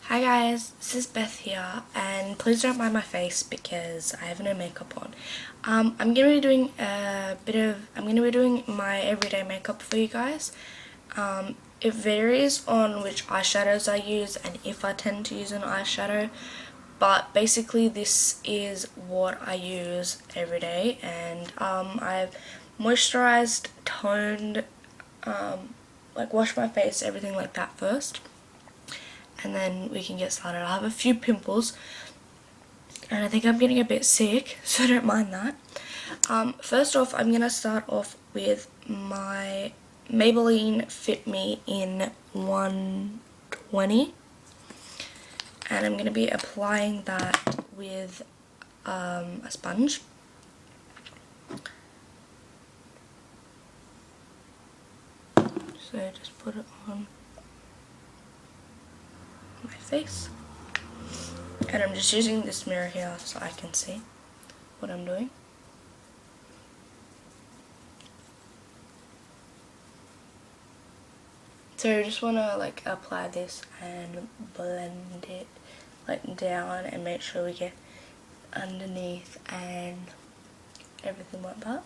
Hi guys, this is Beth here, and please don't mind my face because I have no makeup on. I'm gonna be doing my everyday makeup for you guys. It varies on which eyeshadows I use and if I tend to use an eyeshadow, but basically this is what I use every day, and I've moisturized, toned, like washed my face, everything like that first. And then we can get started. I have a few pimples and I think I'm getting a bit sick, so don't mind that. First off, I'm going to start off with my Maybelline Fit Me in 120, and I'm going to be applying that with a sponge. So just put it on my face, and I'm just using this mirror here so I can see what I'm doing. So you just want to like apply this and blend it like down and make sure we get underneath and everything like that.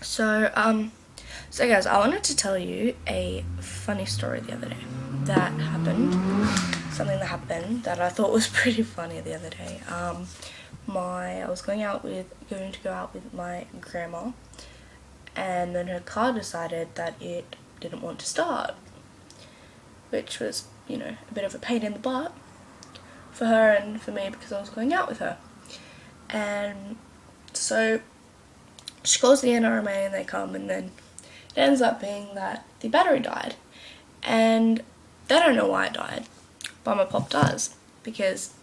So guys, I wanted to tell you a funny story the other day that happened. Something that happened that I thought was pretty funny the other day. I was going to go out with my grandma, and then her car decided that it didn't want to start, which was, you know, a bit of a pain in the butt for her and for me because I was going out with her. And so she calls the NRMA and they come, and then it ends up being that the battery died, and they don't know why it died, but my pop does, because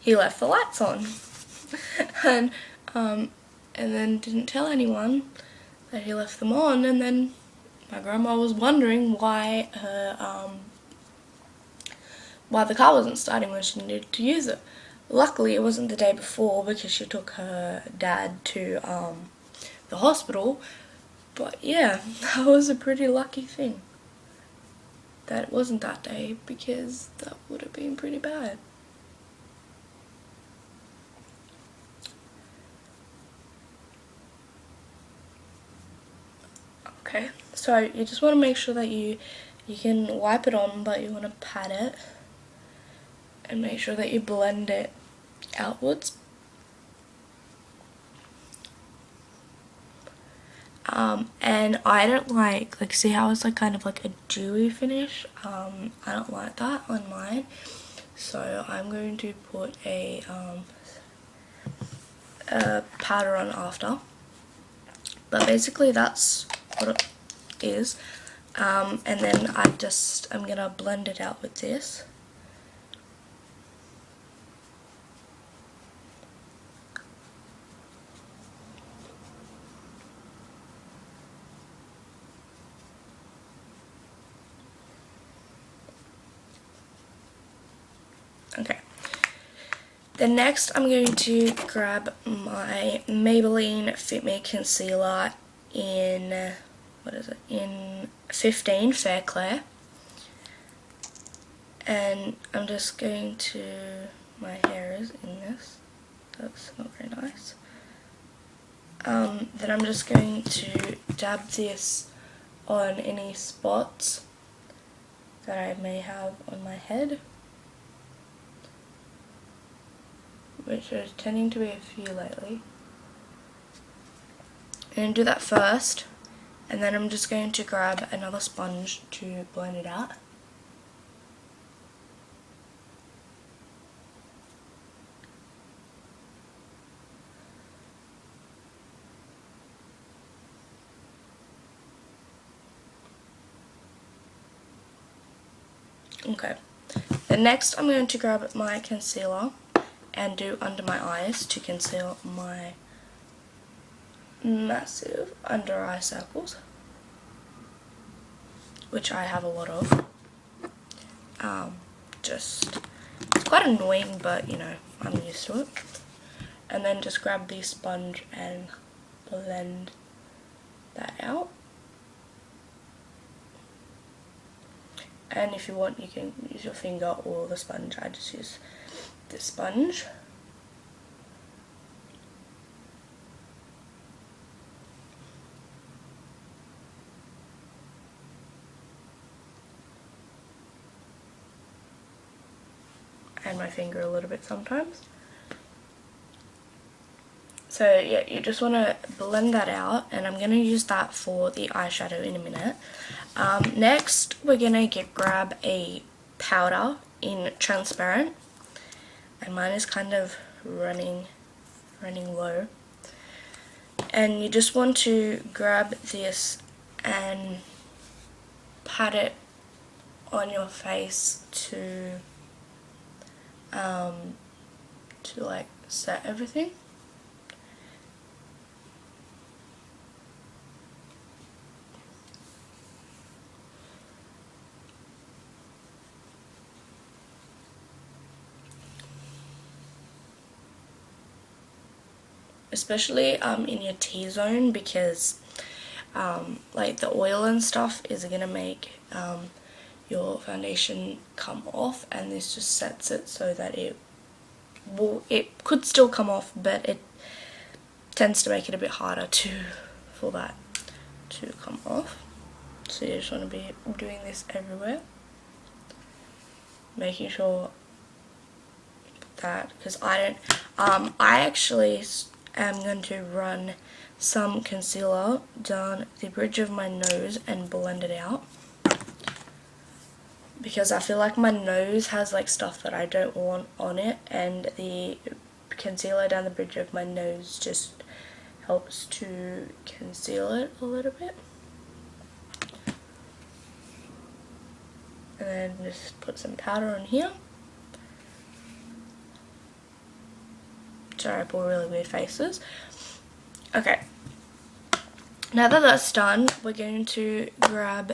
he left the lights on and then didn't tell anyone that he left them on, and then my grandma was wondering why the car wasn't starting when she needed to use it. Luckily it wasn't the day before because she took her dad to the hospital, but yeah, that was a pretty lucky thing that it wasn't that day, because that would have been pretty bad. Okay, so you just want to make sure that you can wipe it on, but you want to pat it and make sure that you blend it outwards. And I don't like see how it's like kind of like a dewy finish. I don't like that on mine, so I'm going to put a powder on after. But basically that's what it is. And then I'm gonna blend it out with this. Okay. Then next I'm going to grab my Maybelline Fit Me Concealer in, in 15 Fair Clair. And I'm just going to, my hair is in this, that's not very nice. Then I'm just going to dab this on any spots that I may have on my head, which are tending to be a few lately. And do that first, and then I'm just going to grab another sponge to blend it out. Okay, then next I'm going to grab my concealer and do under my eyes to conceal my massive under eye circles, which I have a lot of. It's quite annoying, but you know, I'm used to it. And then just grab the sponge and blend that out. And if you want, you can use your finger or the sponge. I just use the sponge. And my finger a little bit sometimes. So yeah, you just want to blend that out, and I'm going to use that for the eyeshadow in a minute. Next, we're going to grab a powder in transparent, and mine is kind of running low. And you just want to grab this and pat it on your face to like set everything. Especially in your T-zone, because like the oil and stuff is gonna make your foundation come off, and this just sets it so that it could still come off, but it tends to make it a bit harder for that to come off. So you just want to be doing this everywhere, making sure that, because I actually am going to run some concealer down the bridge of my nose and blend it out, because I feel like my nose has like stuff that I don't want on it, and the concealer down the bridge of my nose just helps to conceal it a little bit. And then just put some powder on here. Sorry, I pull really weird faces. Okay, now that that's done, we're going to grab